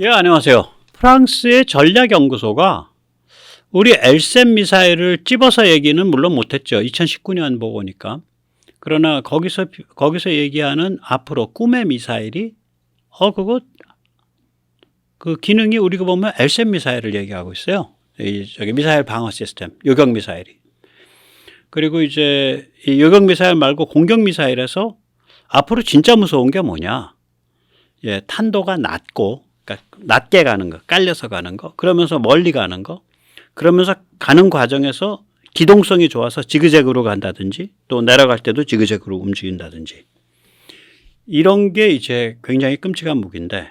예, 안녕하세요. 프랑스의 전략연구소가 우리 엘셈 미사일을 찝어서 얘기는 물론 못했죠. 2019년 보고니까. 그러나 거기서 얘기하는 앞으로 꿈의 미사일이 그거 그 기능이 우리가 보면 엘셈 미사일을 얘기하고 있어요. 저기 미사일 방어 시스템, 요격 미사일이. 그리고 이제 이 요격 미사일 말고 공격 미사일에서 앞으로 진짜 무서운 게 뭐냐? 예, 탄도가 낮고, 그러니까 낮게 가는 거, 깔려서 가는 거, 그러면서 멀리 가는 거, 그러면서 가는 과정에서 기동성이 좋아서 지그재그로 간다든지 또 내려갈 때도 지그재그로 움직인다든지 이런 게 이제 굉장히 끔찍한 무기인데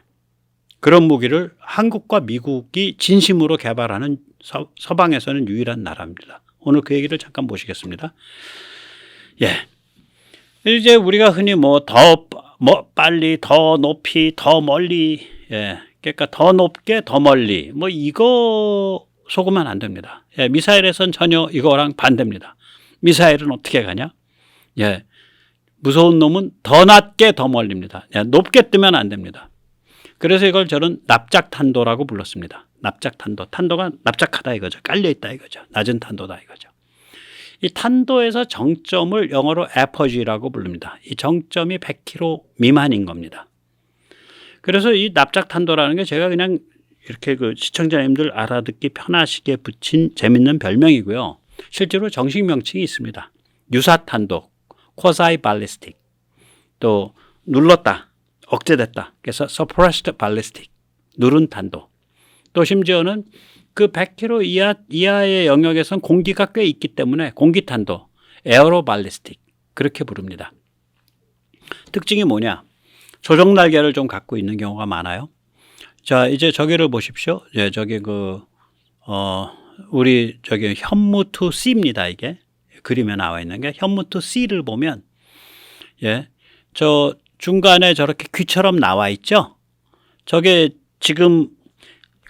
그런 무기를 한국과 미국이 진심으로 개발하는 서방에서는 유일한 나라입니다. 오늘 그 얘기를 잠깐 보시겠습니다. 예. 이제 우리가 흔히 빨리, 더 높이, 더 멀리, 예. 그러니까 더 높게, 더 멀리, 이거 속으면 안 됩니다. 예. 미사일에선 전혀 이거랑 반대입니다. 미사일은 어떻게 가냐? 예. 무서운 놈은 더 낮게, 더 멀리입니다. 예. 높게 뜨면 안 됩니다. 그래서 이걸 저는 납작탄도라고 불렀습니다. 납작탄도. 탄도가 납작하다 이거죠. 깔려있다 이거죠. 낮은 탄도다 이거죠. 이 탄도에서 정점을 영어로 apogee라고 부릅니다. 이 정점이 100km 미만인 겁니다. 그래서 이 납작탄도라는 게 제가 그냥 이렇게 그 시청자님들 알아듣기 편하시게 붙인 재밌는 별명이고요. 실제로 정식 명칭이 있습니다. 유사탄도, quasi ballistic, 또 눌렀다, 억제됐다. 그래서 suppressed ballistic, 누른 탄도. 또 심지어는 그 100km 이하의 영역에선 공기가 꽤 있기 때문에 공기탄도, 에어로발리스틱 그렇게 부릅니다. 특징이 뭐냐? 조종 날개를 좀 갖고 있는 경우가 많아요. 자, 이제 저기를 보십시오. 예, 저기 우리 저기 현무투 C입니다. 이게 그림에 나와 있는 게 현무투 C를 보면 예, 저 중간에 저렇게 귀처럼 나와 있죠. 저게 지금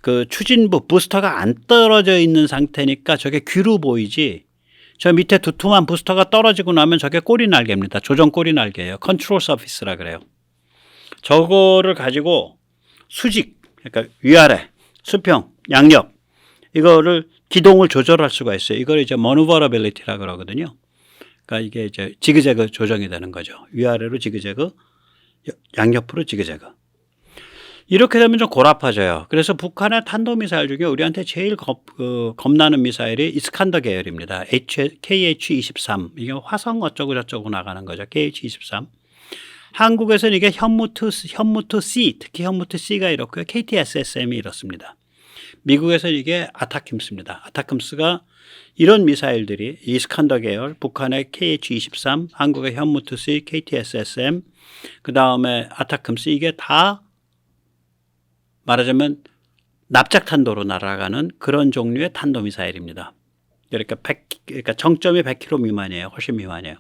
그 추진부 부스터가 안 떨어져 있는 상태니까 저게 귀로 보이지 저 밑에 두툼한 부스터가 떨어지고 나면 저게 꼬리 날개입니다. 조정 꼬리 날개예요. 컨트롤 서피스라 그래요. 저거를 가지고 수직 그러니까 위아래 수평 양옆 이거를 기동을 조절할 수가 있어요. 이걸 이제 머누버러빌리티라 그러거든요. 그러니까 이게 이제 지그재그 조정이 되는 거죠. 위아래로 지그재그 양옆으로 지그재그. 이렇게 되면 좀 고라파져요. 그래서 북한의 탄도미사일 중에 우리한테 제일 겁나는 미사일이 이스칸더 계열입니다. KH-23. 이게 화성 어쩌고 저쩌고 나가는 거죠. KH-23. 한국에서는 이게 현무투 C, 특히 현무투 C가 이렇고요. KT-SSM이 이렇습니다. 미국에서는 이게 아타킴스입니다. 아타킴스가 이런 미사일들이 이스칸더 계열, 북한의 KH-23, 한국의 현무투 C, KT-SSM, 그 다음에 아타킴스 이게 다 말하자면 납작탄도로 날아가는 그런 종류의 탄도미사일입니다. 그러니까 정점이 100km 미만이에요. 훨씬 미만이에요.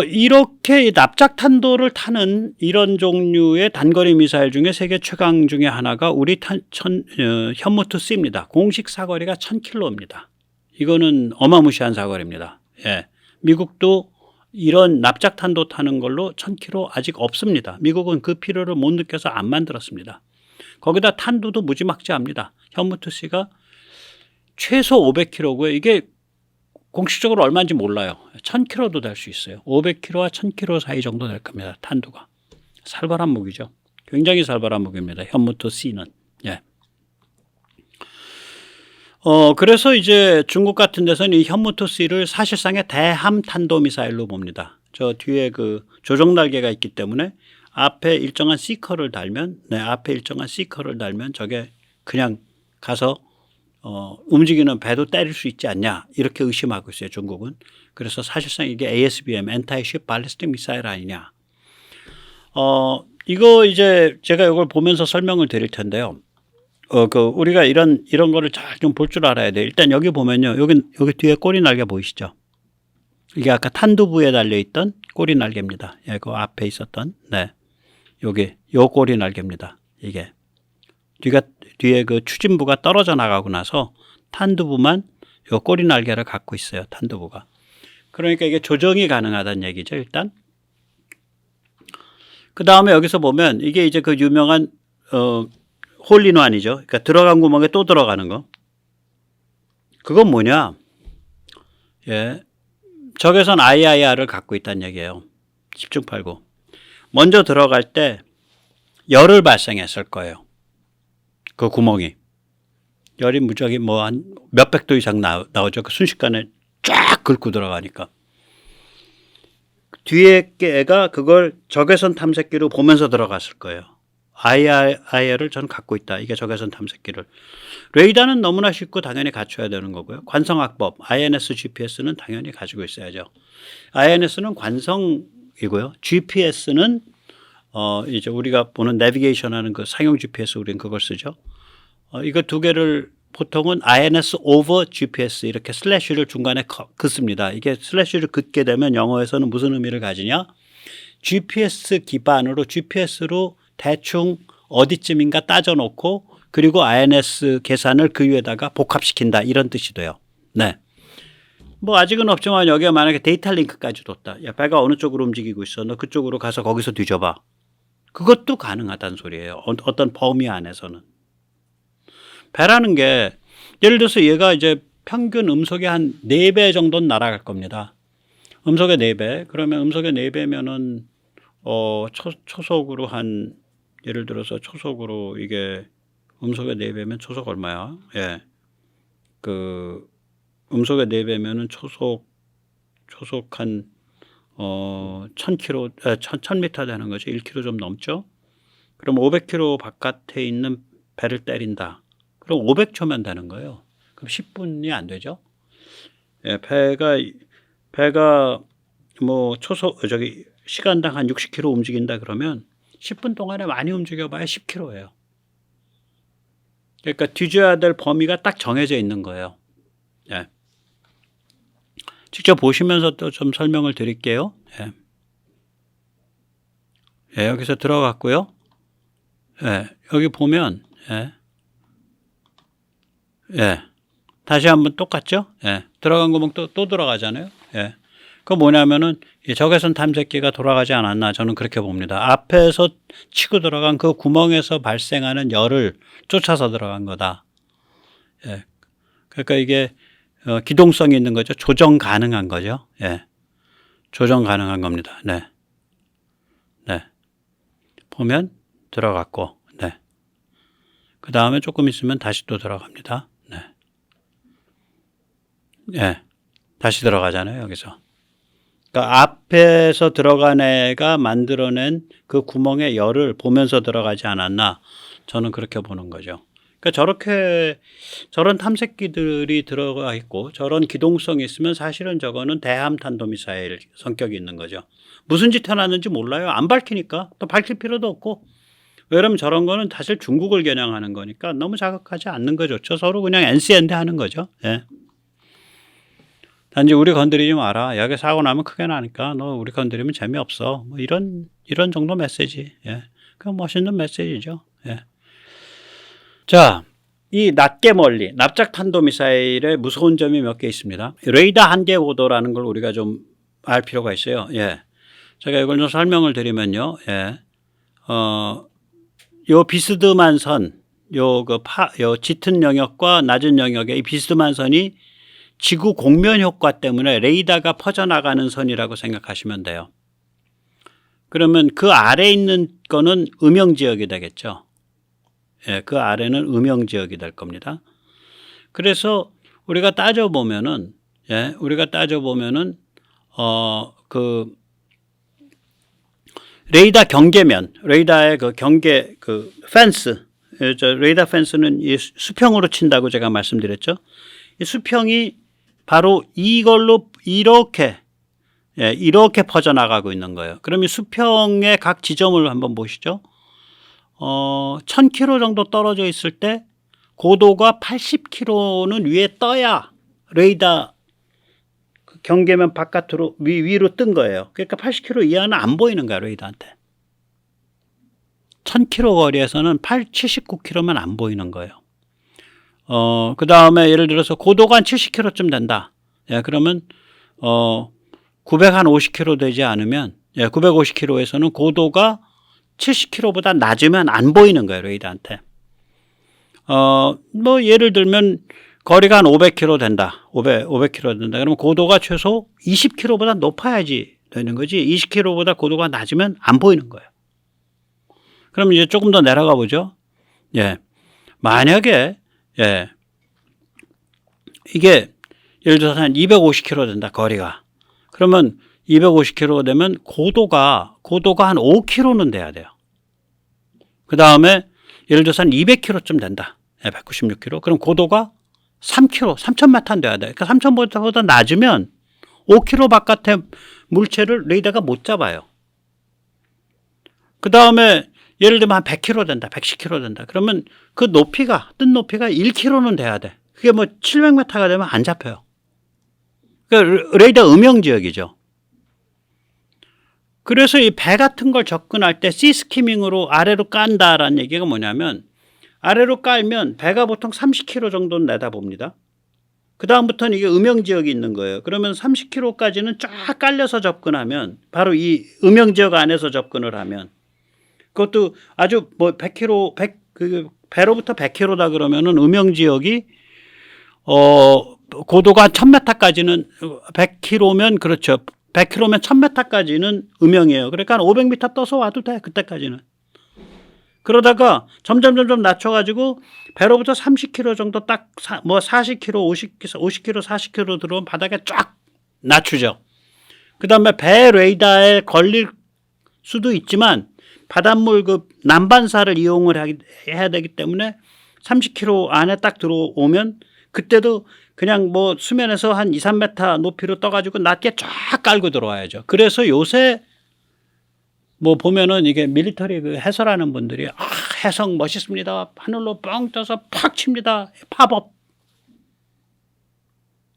이렇게 납작탄도를 타는 이런 종류의 단거리 미사일 중에 세계 최강 중에 하나가 우리 현무투 C입니다. 공식 사거리가 1000km입니다. 이거는 어마무시한 사거리입니다. 예. 미국도 이런 납작탄도 타는 걸로 1000km 아직 없습니다. 미국은 그 필요를 못 느껴서 안 만들었습니다. 거기다 탄두도 무지막지합니다. 현무투 C가 최소 500km고요. 이게 공식적으로 얼마인지 몰라요. 1000km도 될 수 있어요. 500km와 1000km 사이 정도 될 겁니다. 탄두가. 살벌한 무기죠. 굉장히 살벌한 무기입니다. 현무투 C는. 예. 그래서 이제 중국 같은 데서는 이 현무투 C를 사실상의 대함 탄도미사일로 봅니다. 저 뒤에 그 조종 날개가 있기 때문에 앞에 일정한 C커를 달면, 저게 그냥 가서 움직이는 배도 때릴 수 있지 않냐 이렇게 의심하고 있어요. 중국은. 그래서 사실상 이게 ASBM, Anti-Ship Ballistic Missile 아니냐. 이거 이제 제가 이걸 보면서 설명을 드릴 텐데요. 우리가 이런 거를 잘 좀 볼 줄 알아야 돼요. 일단 여기 보면요. 여기 뒤에 꼬리 날개 보이시죠? 이게 아까 탄두부에 달려있던 꼬리 날개입니다. 예, 그 앞에 있었던, 네. 요 꼬리 날개입니다. 이게. 뒤에 그 추진부가 떨어져 나가고 나서 탄두부만 요 꼬리 날개를 갖고 있어요. 탄두부가. 그러니까 이게 조정이 가능하다는 얘기죠. 일단. 그 다음에 여기서 보면 이게 이제 그 유명한 홀인원이죠. 그러니까 들어간 구멍에 또 들어가는 거. 그건 뭐냐? 예. 적외선 IIR을 갖고 있다는 얘기예요. 10중 8구. 먼저 들어갈 때 열을 발생했을 거예요. 그 구멍이. 열이 무지하게 뭐 한 몇백 도 이상 나오죠. 그 순식간에 쫙 긁고 들어가니까. 뒤에 애가 그걸 적외선 탐색기로 보면서 들어갔을 거예요. IIR을 저는 갖고 있다. 이게 적외선 탐색기를. 레이더는 너무나 쉽고 당연히 갖춰야 되는 거고요. 관성악법, INS, GPS는 당연히 가지고 있어야죠. INS는 관성이고요. GPS는 이제 우리가 보는 내비게이션 하는 그 상용 GPS 우리는 그걸 쓰죠. 이거 두 개를 보통은 INS over GPS 이렇게 슬래시를 중간에 긋습니다. 이게 슬래시를 긋게 되면 영어에서는 무슨 의미를 가지냐? GPS 기반으로 GPS로 대충 어디쯤인가 따져놓고 그리고 INS 계산을 그 위에다가 복합시킨다 이런 뜻이 돼요. 네. 뭐 아직은 없지만 여기에 만약에 데이터 링크까지 뒀다. 야, 배가 어느 쪽으로 움직이고 있어. 너 그쪽으로 가서 거기서 뒤져봐. 그것도 가능하다는 소리예요. 어떤 범위 안에서는. 배라는 게 예를 들어서 얘가 이제 평균 음속의 한 4배 정도는 날아갈 겁니다. 음속의 4배. 그러면 음속의 4배면은 초속으로 한 예를 들어서 초속으로 이게 음속의 4배면 초속 얼마야? 예. 그 음속의 4배면은 초속 한 1000km 1000m 되는 거죠. 1km 좀 넘죠. 그럼 500km 바깥에 있는 배를 때린다. 그럼 500초면 되는 거예요. 그럼 10분이 안 되죠. 예, 배가 뭐 시간당 한 60km 움직인다 그러면 10분 동안에 많이 움직여봐야 10km예요. 그러니까 뒤져야 될 범위가 딱 정해져 있는 거예요. 예. 직접 보시면서 또 좀 설명을 드릴게요. 예. 예, 여기서 들어갔고요. 예, 여기 보면 예. 다시 한번 똑같죠? 예. 들어간 구멍 또 들어가잖아요. 예. 그 뭐냐면은 적외선 탐색기가 돌아가지 않았나 저는 그렇게 봅니다. 앞에서 치고 들어간 그 구멍에서 발생하는 열을 쫓아서 들어간 거다. 예. 그러니까 이게 기동성이 있는 거죠. 조정 가능한 거죠. 예. 조정 가능한 겁니다. 네. 네. 보면 들어갔고, 네. 그 다음에 조금 있으면 다시 또 들어갑니다. 네. 예. 다시 들어가잖아요, 여기서. 그러니까 앞에서 들어간 애가 만들어낸 그 구멍의 열을 보면서 들어가지 않았나 저는 그렇게 보는 거죠. 그러니까 저런 탐색기들이 들어가 있고 저런 기동성이 있으면 사실은 저거는 대함탄도미사일 성격이 있는 거죠. 무슨 짓 해놨는지 몰라요. 안 밝히니까 또 밝힐 필요도 없고. 왜냐면 저런 거는 사실 중국을 겨냥하는 거니까 너무 자극하지 않는 거 좋죠. 서로 그냥 NCND 하는 거죠. 예. 단지 우리 건드리지 마라. 여기 사고 나면 크게 나니까 너 우리 건드리면 재미없어. 뭐 이런 정도 메시지. 예. 그 멋있는 메시지죠. 예. 자, 이 낮게 멀리 납작탄도미사일의 무서운 점이 몇 개 있습니다. 레이더 한계 고도라는 걸 우리가 좀 알 필요가 있어요. 예. 제가 이걸 좀 설명을 드리면요. 예. 요 비스듬한 선, 요 짙은 영역과 낮은 영역의 이 비스듬한 선이 지구 공면 효과 때문에 레이더가 퍼져나가는 선이라고 생각하시면 돼요. 그러면 그 아래에 있는 거는 음영지역이 되겠죠. 예, 그 아래는 음영지역이 될 겁니다. 그래서 우리가 따져보면은, 그 레이더 경계면, 레이더의 그 경계, 그 펜스, 레이더 펜스는 이 수평으로 친다고 제가 말씀드렸죠. 이 수평이 바로 이걸로 이렇게 퍼져나가고 있는 거예요. 그럼 이 수평의 각 지점을 한번 보시죠. 1000km 정도 떨어져 있을 때 고도가 80km는 위에 떠야 레이더 경계면 바깥으로 위로 뜬 거예요. 그러니까 80km 이하는 안 보이는 거야, 레이더한테. 1000km 거리에서는 79km만 안 보이는 거예요. 그 다음에 예를 들어서 고도가 한 70km쯤 된다. 예, 그러면 950km 되지 않으면 950km에서는 고도가 70km보다 낮으면 안 보이는 거예요, 레이더한테. 뭐 예를 들면 거리가 한 500km 된다. 500km 된다. 그러면 고도가 최소 20km보다 높아야지 되는 거지. 20km보다 고도가 낮으면 안 보이는 거예요. 그럼 이제 조금 더 내려가 보죠. 예. 만약에, 예. 이게 예를 들어서 한 250km 된다, 거리가. 그러면 250km 되면 고도가 한 5km는 돼야 돼요. 그 다음에 예를 들어서 한 200km쯤 된다. 196km. 그럼 고도가 3km, 3,000m는 돼야 돼. 그러니까 3,000m보다 낮으면 5km 바깥의 물체를 레이더가 못 잡아요. 그 다음에 예를 들면 한 100km 된다, 110km 된다. 그러면 그 높이가, 뜬 높이가 1km는 돼야 돼. 그게 뭐 700m가 되면 안 잡혀요. 그러니까 레이더 음영지역이죠. 그래서 이 배 같은 걸 접근할 때 C스키밍으로 아래로 깐다라는 얘기가 뭐냐면, 아래로 깔면 배가 보통 30km 정도는 내다봅니다. 그 다음부터는 이게 음영지역이 있는 거예요. 그러면 30km까지는 쫙 깔려서 접근하면, 바로 이 음영지역 안에서 접근을 하면, 그것도 아주 뭐 100km, 배로부터 100km다 그러면은 음영지역이, 고도가 1000m까지는, 100km면 그렇죠. 100km면 1000m까지는 음영이에요. 그러니까 한 500m 떠서 와도 돼, 그때까지는. 그러다가 점점 낮춰가지고 배로부터 30km 정도 딱 뭐 40km, 50km, 40km 들어오면 바닥에 쫙 낮추죠. 그 다음에 배 레이더에 걸릴 수도 있지만 바닷물 그 난반사를 이용을 해야 되기 때문에 30km 안에 딱 들어오면 그때도 그냥 뭐 수면에서 한 2, 3m 높이로 떠가지고 낮게 쫙 깔고 들어와야죠. 그래서 요새 뭐 보면은 이게 밀리터리 그 해설하는 분들이 해성 멋있습니다. 하늘로 뻥 떠서 팍 칩니다. 팝업.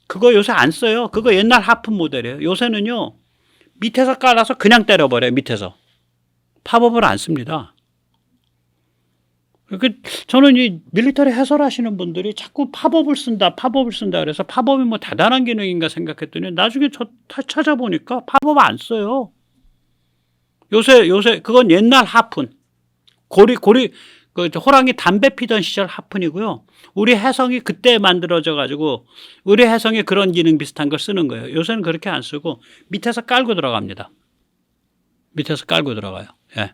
그거 요새 안 써요. 그거 옛날 하프 모델이에요. 요새는요. 밑에서 깔아서 그냥 때려버려요. 밑에서. 팝업을 안 씁니다. 저는 이 밀리터리 해설하시는 분들이 자꾸 팝업을 쓴다 그래서 팝업이 뭐 대단한 기능인가 생각했더니 나중에 저 찾아보니까 팝업 안 써요. 요새 그건 옛날 하푼. 그 호랑이 담배 피던 시절 하푼이고요. 우리 해성이 그때 만들어져 가지고 우리 해성이 그런 기능 비슷한 걸 쓰는 거예요. 요새는 그렇게 안 쓰고 밑에서 깔고 들어갑니다. 밑에서 깔고 들어가요. 예.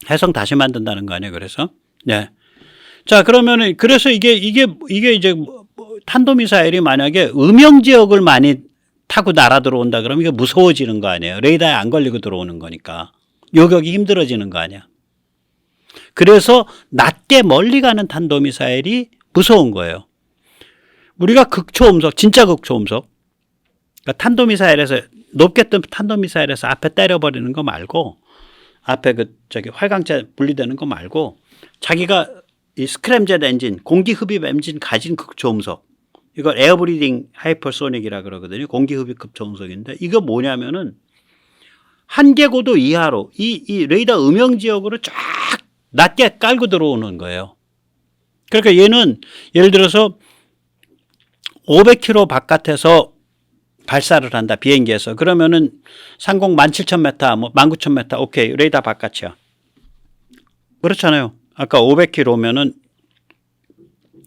해성 다시 만든다는 거 아니에요, 그래서? 네. 자, 그러면은, 그래서 이게 이제 탄도미사일이 만약에 음영지역을 많이 타고 날아 들어온다 그러면 이게 무서워지는 거 아니에요. 레이더에 안 걸리고 들어오는 거니까. 요격이 힘들어지는 거 아니야. 그래서 낮게 멀리 가는 탄도미사일이 무서운 거예요. 우리가 극초음속, 진짜 극초음속. 그러니까 탄도미사일에서, 높게 뜬 탄도미사일에서 앞에 때려버리는 거 말고, 앞에 활강체 분리되는 거 말고 자기가 이 스크램젯 엔진, 공기흡입 엔진 가진 극초음속, 이걸 에어브리딩 하이퍼소닉이라 그러거든요. 공기흡입 극초음속인데 이거 뭐냐면은 한계고도 이하로 이 레이더 음영지역으로 쫙 낮게 깔고 들어오는 거예요. 그러니까 얘는 예를 들어서 500km 바깥에서 발사를 한다, 비행기에서. 그러면은 상공 17,000m, 뭐 19,000m, 오케이, 레이더 바깥이야. 그렇잖아요. 아까 500km면은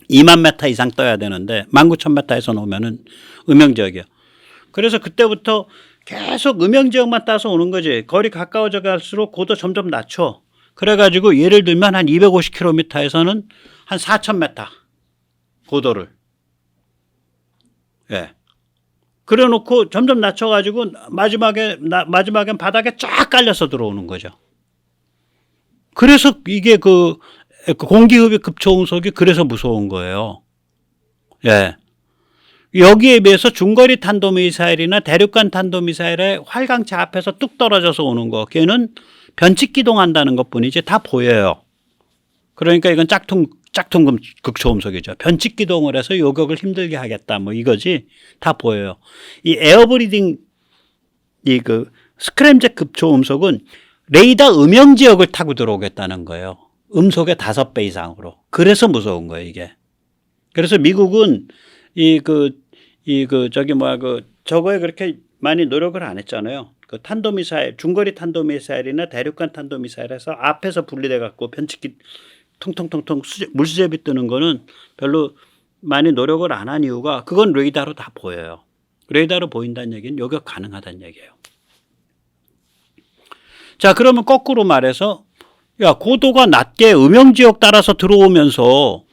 2만 m 이상 떠야 되는데 19,000m에서 놓으면은 음영지역이야. 그래서 그때부터 계속 음영지역만 따서 오는 거지. 거리 가까워져 갈수록 고도 점점 낮춰. 그래가지고 예를 들면 한 250km에서는 한 4,000m 고도를. 예. 그래 놓고 점점 낮춰가지고 마지막엔 바닥에 쫙 깔려서 들어오는 거죠. 그래서 이게 그 공기흡입 급초음속이 그래서 무서운 거예요. 예. 여기에 비해서 중거리 탄도미사일이나 대륙간 탄도미사일의 활강체 앞에서 뚝 떨어져서 오는 거, 걔는 변칙 기동한다는 것 뿐이지 다 보여요. 그러니까 이건 짝퉁 극초음속이죠. 변칙 기동을 해서 요격을 힘들게 하겠다, 뭐 이거지. 다 보여요. 이 에어브리딩, 스크램젯 극초음속은 레이더 음영지역을 타고 들어오겠다는 거예요. 음속의 5배 이상으로. 그래서 무서운 거예요, 이게. 그래서 미국은 저거에 그렇게 많이 노력을 안 했잖아요. 그 탄도미사일, 중거리 탄도미사일이나 대륙간 탄도미사일에서 앞에서 분리돼 갖고 변칙기 통통통통 물수제비 뜨는 거는 별로 많이 노력을 안 한 이유가 그건 레이더로 다 보여요. 레이더로 보인다는 얘기는 요격 가능하다는 얘기예요. 자, 그러면 거꾸로 말해서 야, 고도가 낮게 음영지역 따라서 들어오면서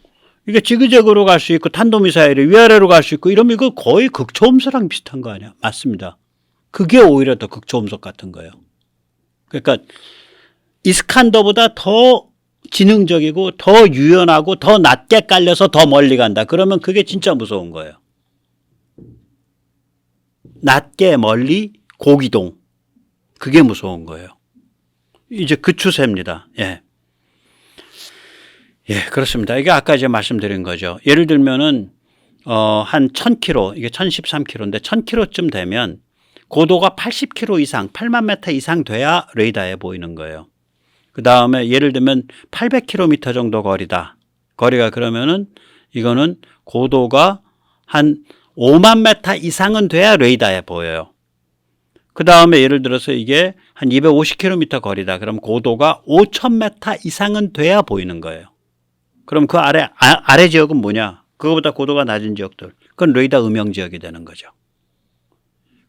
이게 지그재그로 갈 수 있고 탄도미사일이 위아래로 갈 수 있고 이러면 이거 거의 극초음속랑 비슷한 거 아니야? 맞습니다. 그게 오히려 더 극초음속 같은 거예요. 그러니까 이스칸더보다 더 지능적이고 더 유연하고 더 낮게 깔려서 더 멀리 간다. 그러면 그게 진짜 무서운 거예요. 낮게 멀리 고기동. 그게 무서운 거예요. 이제 그 추세입니다. 예. 예, 그렇습니다. 이게 아까 이제 말씀드린 거죠. 예를 들면은, 한 1000km, 이게 1013km인데 1000km쯤 되면 고도가 80km 이상, 8만 m 이상 돼야 레이더에 보이는 거예요. 그 다음에 예를 들면 800km 정도 거리다. 거리가 그러면은 이거는 고도가 한 5만 m 이상은 돼야 레이더에 보여요. 그 다음에 예를 들어서 이게 한 250km 거리다. 그럼 고도가 5,000m 이상은 돼야 보이는 거예요. 그럼 그 아래 지역은 뭐냐? 그거보다 고도가 낮은 지역들. 그건 레이더 음영 지역이 되는 거죠.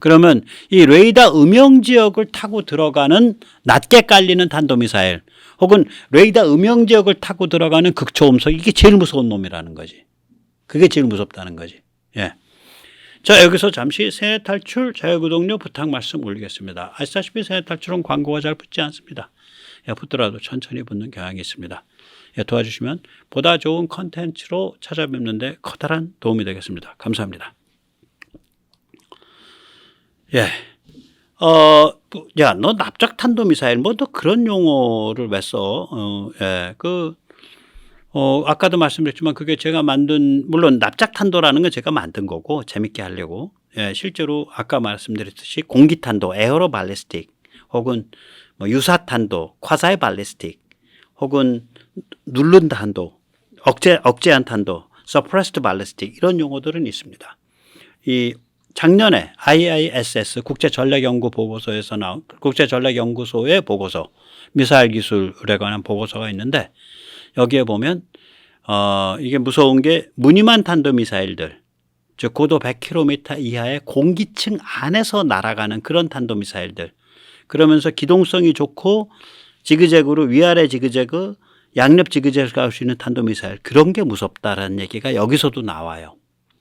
그러면 이 레이더 음영 지역을 타고 들어가는 낮게 깔리는 탄도미사일 혹은 레이더 음영 지역을 타고 들어가는 극초음속 이게 제일 무서운 놈이라는 거지. 그게 제일 무섭다는 거지. 예. 자, 여기서 잠시 세뇌 탈출 자유구독료 부탁 말씀 올리겠습니다. 아시다시피 세뇌 탈출은 광고가 잘 붙지 않습니다. 예, 붙더라도 천천히 붙는 경향이 있습니다. 예, 도와주시면 보다 좋은 컨텐츠로 찾아뵙는 데 커다란 도움이 되겠습니다. 감사합니다. 예. 야, 너 납작 탄도미사일 뭐 너 그런 용어를 왜 써? 예. 아까도 말씀드렸지만 그게 제가 만든, 물론 납작탄도라는 건 제가 만든 거고 재밌게 하려고. 예, 실제로 아까 말씀드렸듯이 공기탄도, 에어로 발리스틱 혹은 뭐 유사탄도, 콰사이 발리스틱 혹은 누른 탄도, 억제한 탄도, 서프레스드 발리스틱 이런 용어들은 있습니다. 이 작년에 IISS 국제전략연구 보고서에서 나온 국제전략연구소의 보고서, 미사일 기술에 관한 보고서가 있는데 여기에 보면 이게 무서운 게 무늬만 탄도미사일들, 즉 고도 100km 이하의 공기층 안에서 날아가는 그런 탄도미사일들, 그러면서 기동성이 좋고 지그재그로 위아래 지그재그, 양옆 지그재그 갈 수 있는 탄도미사일, 그런 게 무섭다라는 얘기가 여기서도 나와요.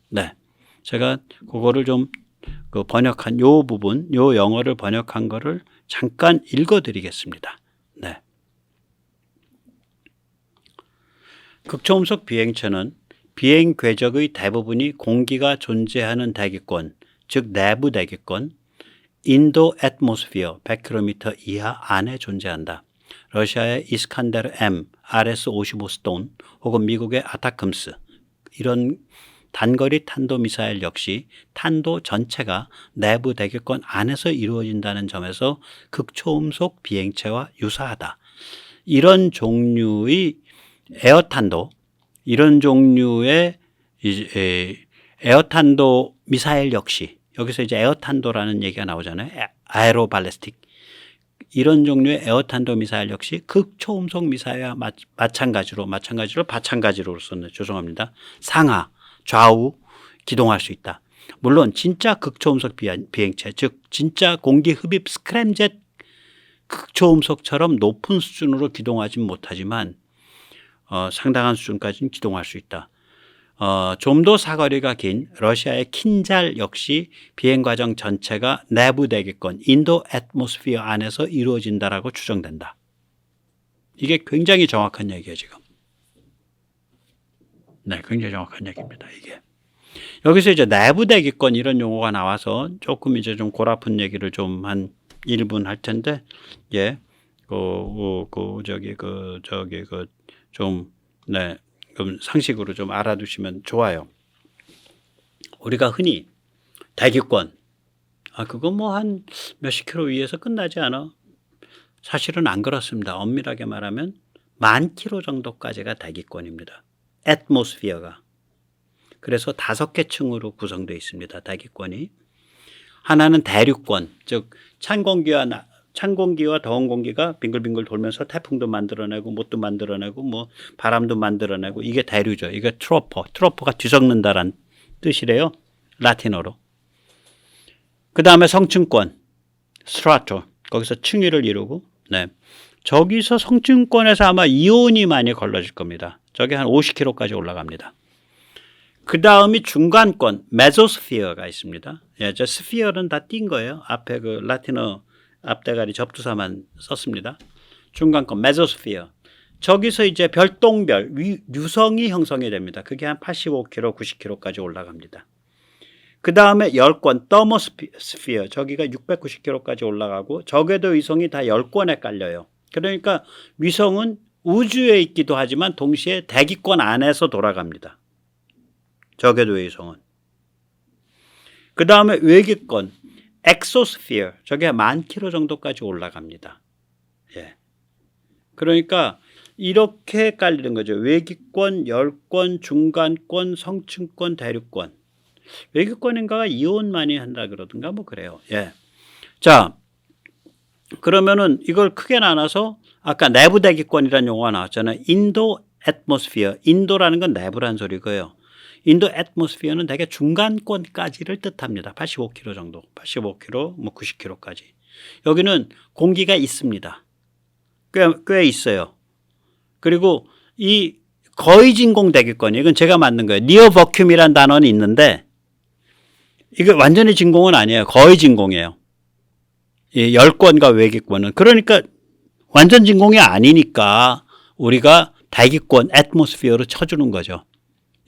네, 제가 그거를 좀 번역한 요 부분, 요 영어를 번역한 거를 잠깐 읽어드리겠습니다. 네. 극초음속 비행체는 비행 궤적의 대부분이 공기가 존재하는 대기권, 즉 내부 대기권, 인도 애트모스피어 100km 이하 안에 존재한다. 러시아의 이스칸데르 M, RS-55 스톤 혹은 미국의 아타크므스, 이런 단거리 탄도미사일 역시 탄도 전체가 내부 대기권 안에서 이루어진다는 점에서 극초음속 비행체와 유사하다. 이런 종류의 에어탄도, 이런 종류의 에어탄도 미사일 역시, 여기서 이제 에어탄도라는 얘기가 나오잖아요. 아에로발리스틱. 이런 종류의 에어탄도 미사일 역시 극초음속 미사일과 마찬가지로 썼네. 죄송합니다. 상하, 좌우 기동할 수 있다. 물론 진짜 극초음속 비행체, 즉 진짜 공기 흡입 스크램젯 극초음속처럼 높은 수준으로 기동하진 못하지만 상당한 수준까지는 기동할 수 있다. 좀 더 사거리가 긴 러시아의 킨잘 역시 비행과정 전체가 내부 대기권, 인도 애트모스피어 안에서 이루어진다라고 추정된다. 이게 굉장히 정확한 얘기예요, 지금. 네, 굉장히 정확한 얘기입니다, 이게. 여기서 이제 내부 대기권 이런 용어가 나와서 조금 이제 좀 골아픈 얘기를 좀 한 1분 할 텐데, 예, 네, 그럼 상식으로 좀 알아두시면 좋아요. 우리가 흔히 대기권, 그거 뭐 한 몇십 킬로 위에서 끝나지 않아? 사실은 안 그렇습니다. 엄밀하게 말하면 10,000km 정도까지가 대기권입니다. 애트모스피어가. 그래서 5개 층으로 구성되어 있습니다. 대기권이. 하나는 대륙권, 즉 찬 공기와 더운 공기가 빙글빙글 돌면서 태풍도 만들어내고 못도 만들어내고 뭐 바람도 만들어내고 이게 대류죠. 이게 트로포가 뒤섞는다란 뜻이래요. 라틴어로. 그 다음에 성층권, 스트라토. 거기서 층위를 이루고, 네. 저기서 성층권에서 아마 이온이 많이 걸러질 겁니다. 저게 한 50km까지 올라갑니다. 그 다음이 중간권, 메소스피어가 있습니다. 예, 저 스피어는 다 띈 거예요. 앞에 그 라틴어 앞대가리 접두사만 썼습니다. 중간권, 메소스피어. 저기서 이제 별똥별, 유성이 형성이 됩니다. 그게 한 85km, 90km까지 올라갑니다. 그 다음에 열권, 더모스피어. 저기가 690km까지 올라가고 저궤도 위성이 다 열권에 깔려요. 그러니까 위성은 우주에 있기도 하지만 동시에 대기권 안에서 돌아갑니다. 저궤도의 위성은. 그 다음에 외기권, 엑소스피어. 저게 10,000km 정도까지 올라갑니다. 예. 그러니까 이렇게 깔리는 거죠. 외기권, 열권, 중간권, 성층권, 대륙권. 외기권인가가 이온만이 한다 그러던가 뭐 그래요. 예. 자, 그러면은 이걸 크게 나눠서 아까 내부 대기권이라는 용어가 나왔잖아요. 인도 애트모스피어. 인도라는 건 내부란 소리고요. 인도 애트모스피어는 대개 중간권까지를 뜻합니다. 85km 정도. 85km, 뭐 90km까지. 여기는 공기가 있습니다. 꽤 있어요. 그리고 이 거의 진공 대기권이 이건 제가 만든 거예요. 니어 버큐움이라는 단어는 있는데 이게 완전히 진공은 아니에요. 거의 진공이에요. 이 열권과 외기권은. 그러니까 완전 진공이 아니니까 우리가 대기권, 애트모스피어로 쳐주는 거죠.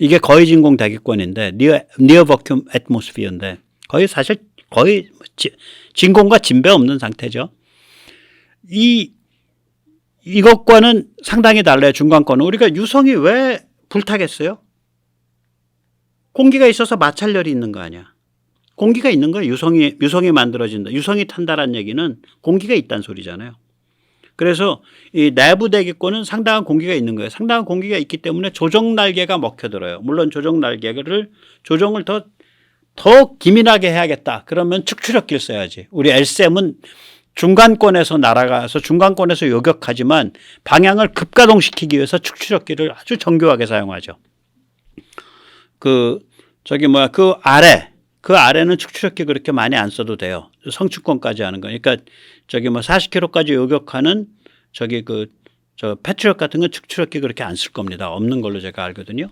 이게 거의 진공 대기권인데 니어 버큐움 애트모스피어인데 사실 거의 진공과 진배 없는 상태죠. 이것과는 상당히 달라요. 중간권은. 우리가 유성이 왜 불타겠어요? 공기가 있어서 마찰열이 있는 거 아니야. 공기가 있는 거예요. 유성이 만들어진다. 유성이 탄다는 얘기는 공기가 있다는 소리잖아요. 그래서 이 내부 대기권은 상당한 공기가 있는 거예요. 상당한 공기가 있기 때문에 조종 날개가 먹혀들어요. 물론 조종 날개를 조종을 더 기민하게 해야겠다. 그러면 축출력기를 써야지. 우리 LSM은 중간권에서 날아가서 중간권에서 요격하지만 방향을 급가동시키기 위해서 축출력기를 아주 정교하게 사용하죠. 그 아래는 축출력기 그렇게 많이 안 써도 돼요. 성층권까지 하는 거니까 40km까지 요격하는 패트리엇 같은 건 축출력기 그렇게 안 쓸 겁니다. 없는 걸로 제가 알거든요.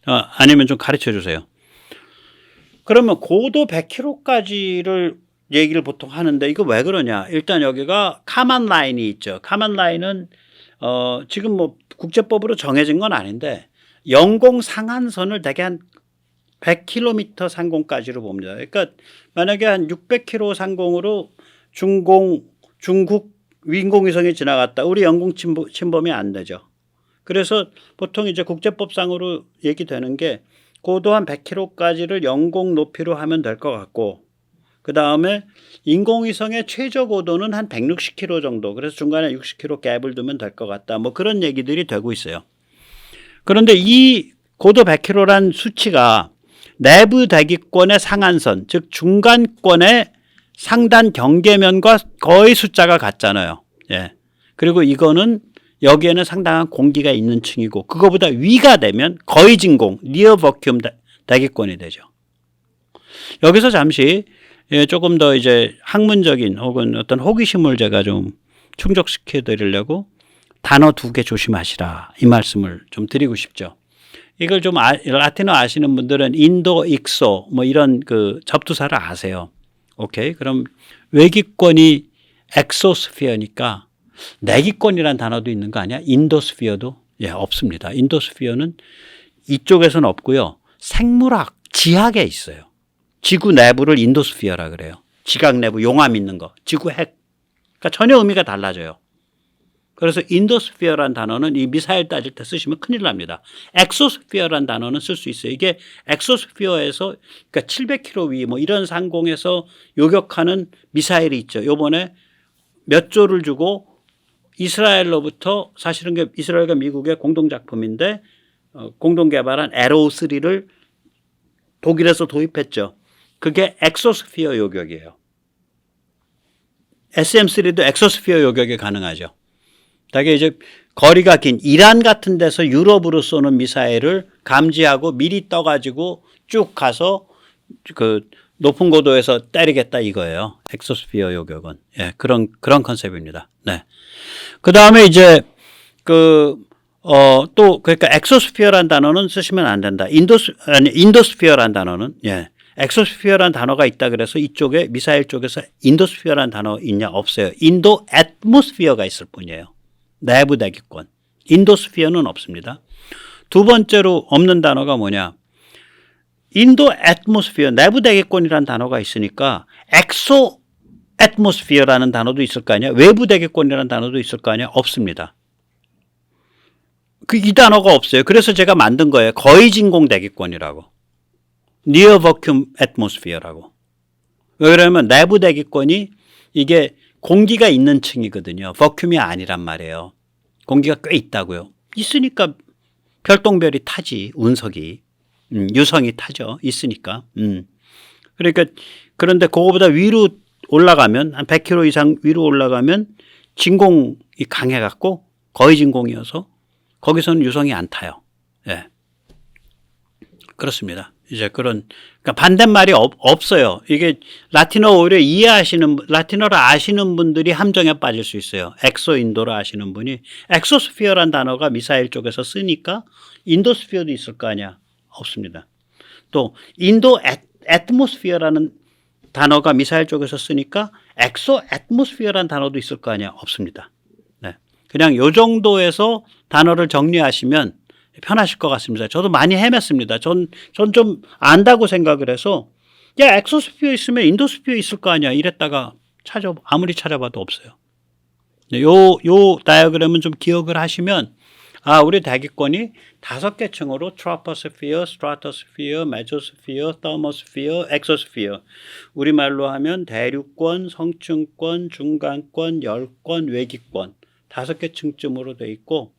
아니면 좀 가르쳐 주세요. 그러면 고도 100km까지를 얘기를 보통 하는데 이거 왜 그러냐? 일단 여기가 카만 라인이 있죠. 카만 라인은 지금 뭐 국제법으로 정해진 건 아닌데 영공 상한선을 대개 한 100km 상공까지로 봅니다. 그러니까 만약에 한 600km 상공으로 중국 인공위성이 지나갔다. 우리 영공 침범이 안 되죠. 그래서 보통 이제 국제법상으로 얘기되는 게 고도 한 100km까지를 영공 높이로 하면 될 것 같고 그 다음에 인공위성의 최저 고도는 한 160km 정도. 그래서 중간에 60km 갭을 두면 될 것 같다. 뭐 그런 얘기들이 되고 있어요. 그런데 이 고도 100km란 수치가 내부 대기권의 상한선, 즉 중간권의 상단 경계면과 거의 숫자가 같잖아요. 예. 그리고 이거는 여기에는 상당한 공기가 있는 층이고 그거보다 위가 되면 거의 진공, 니어 버큐움 대기권이 되죠. 여기서 잠시 조금 더 이제 학문적인 혹은 어떤 호기심을 제가 좀 충족시켜 드리려고 단어 2개 조심하시라 이 말씀을 좀 드리고 싶죠. 이걸 좀 라틴어 아시는 분들은 인도, 익소 뭐 이런 그 접두사를 아세요. 오케이. 그럼 외기권이 엑소스피어니까 내기권이라는 단어도 있는 거 아니야? 인도스피어도? 예, 없습니다. 인도스피어는 이쪽에서는 없고요. 생물학, 지학에 있어요. 지구 내부를 인도스피어라 그래요. 지각 내부 용암 있는 거. 지구 핵. 그러니까 전혀 의미가 달라져요. 그래서 인도스피어라는 단어는 이 미사일 따질 때 쓰시면 큰일 납니다. 엑소스피어라는 단어는 쓸 수 있어요. 이게 엑소스피어에서 그러니까 700km 위 뭐 이런 상공에서 요격하는 미사일이 있죠. 요번에 몇 조를 주고 이스라엘로부터 사실은 이스라엘과 미국의 공동작품인데 공동 개발한 에로3를 독일에서 도입했죠. 그게 엑소스피어 요격이에요. SM3도 엑소스피어 요격이 가능하죠. 되게 이제 거리가 긴 이란 같은 데서 유럽으로 쏘는 미사일을 감지하고 미리 떠가지고 쭉 가서 그 높은 고도에서 때리겠다 이거예요. 엑소스피어 요격은. 예, 그런 컨셉입니다. 네. 그 다음에 이제 또 그러니까 엑소스피어란 단어는 쓰시면 안 된다. 인도스피어란 단어는 엑소스피어란 단어가 있다 그래서 이쪽에 미사일 쪽에서 인도스피어란 단어 있냐 없어요. 인도 애트모스피어가 있을 뿐이에요. 내부 대기권. 인도스피어는 없습니다. 두 번째로 없는 단어가 뭐냐? 인도 애트모스피어, 내부 대기권이라는 단어가 있으니까 엑소 애트모스피어라는 단어도 있을 거 아니야? 외부 대기권이라는 단어도 있을 거 아니야? 없습니다. 이 단어가 없어요. 그래서 제가 만든 거예요. 거의 진공 대기권이라고. Near Vacuum Atmosphere라고. 왜 그러냐면 내부 대기권이 이게 공기가 있는 층이거든요. 버큐움이 아니란 말이에요. 공기가 꽤 있다고요. 있으니까 별똥별이 타지. 운석이. 유성이 타죠. 있으니까. 그러니까 그런데 그거보다 위로 올라가면 한 100km 이상 위로 올라가면 진공이 강해갖고 거의 진공이어서 거기서는 유성이 안 타요. 예. 그렇습니다. 이제 그러니까 반대말이 없어요. 이게 라틴어 오히려 라틴어를 아시는 분들이 함정에 빠질 수 있어요. 엑소 인도를 아시는 분이 엑소스피어란 단어가 미사일 쪽에서 쓰니까 인도스피어도 있을 거 아니야. 없습니다. 또 인도 애트모스피어라는 단어가 미사일 쪽에서 쓰니까 엑소 애트모스피어라는 단어도 있을 거 아니야. 없습니다. 네. 그냥 요 정도에서 단어를 정리하시면 편하실 것 같습니다. 저도 많이 헤맸습니다. 전 좀 안다고 생각을 해서 야 엑소스피어 있으면 인도스피어 있을 거 아니야 이랬다가 아무리 찾아봐도 없어요. 요 다이어그램은 좀 기억을 하시면 우리 대기권이 5개 층으로 트로포스피어, 스트라토스피어, 메조스피어, 더모스피어, 엑소스피어. 우리말로 하면 대륙권, 성층권, 중간권, 열권, 외기권 5개 층쯤으로 돼 있고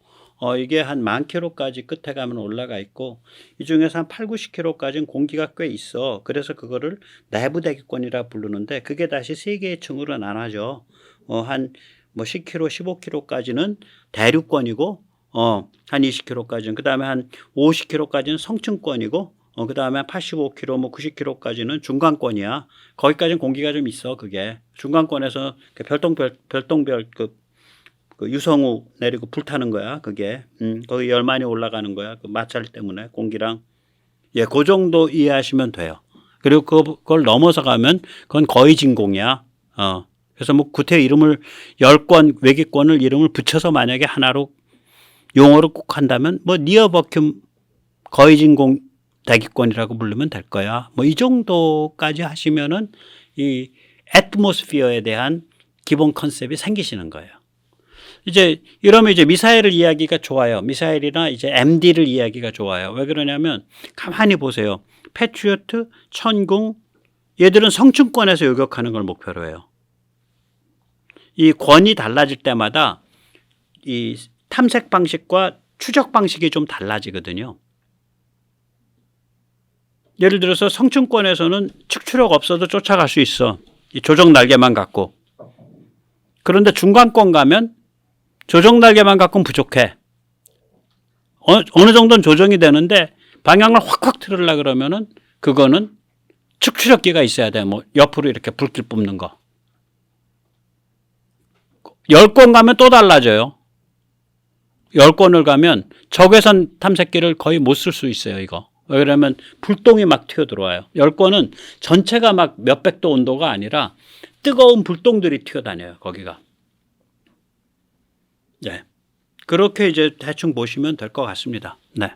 이게 한 10,000km까지 끝에 가면 올라가 있고 이 중에서 한 8, 90km까지는 공기가 꽤 있어. 그래서 그거를 내부 대기권이라 부르는데 그게 다시 3개의 층으로 나눠져. 한 10km, 15km까지는 대륙권이고 한 20km까지는 그다음에 한 50km까지는 성층권이고 그다음에 한 85km, 90km까지는 중간권이야. 거기까지는 공기가 좀 있어. 그게 중간권에서 별똥별 그 유성우 내리고 불타는 거야. 그게 거기 열 많이 올라가는 거야. 그 마찰 때문에 공기랑 그 정도 이해하시면 돼요. 그리고 그걸 넘어서 가면 그건 거의 진공이야. 그래서 구태 이름을 열권 외기권을 이름을 붙여서 만약에 하나로 용어로 꼭 한다면 니어 버큐움 거의 진공 대기권이라고 부르면 될 거야. 이 정도까지 하시면은 이 애트모스피어에 대한 기본 컨셉이 생기시는 거예요. 이제 이러면 이제 미사일을 이야기가 좋아요. 미사일이나 이제 MD를 이야기가 좋아요. 왜 그러냐면 가만히 보세요. 패트리어트, 천궁 얘들은 성층권에서 요격하는 걸 목표로 해요. 이 권이 달라질 때마다 이 탐색 방식과 추적 방식이 좀 달라지거든요. 예를 들어서 성층권에서는 측추력 없어도 쫓아갈 수 있어. 이 조정 날개만 갖고. 그런데 중간권 가면 조정 날개만 갖고는 부족해. 어느 정도는 조정이 되는데 방향을 확확 틀으려고 그러면은 그거는 측추력기가 있어야 돼. 옆으로 이렇게 불길 뿜는 거. 10권 가면 또 달라져요. 10권을 가면 적외선 탐색기를 거의 못 쓸 수 있어요. 이거. 왜냐하면 불똥이 막 튀어들어와요. 10권은 전체가 막 몇백 도 온도가 아니라 뜨거운 불똥들이 튀어다녀요. 거기가. 네. 그렇게 이제 대충 보시면 될 것 같습니다. 네.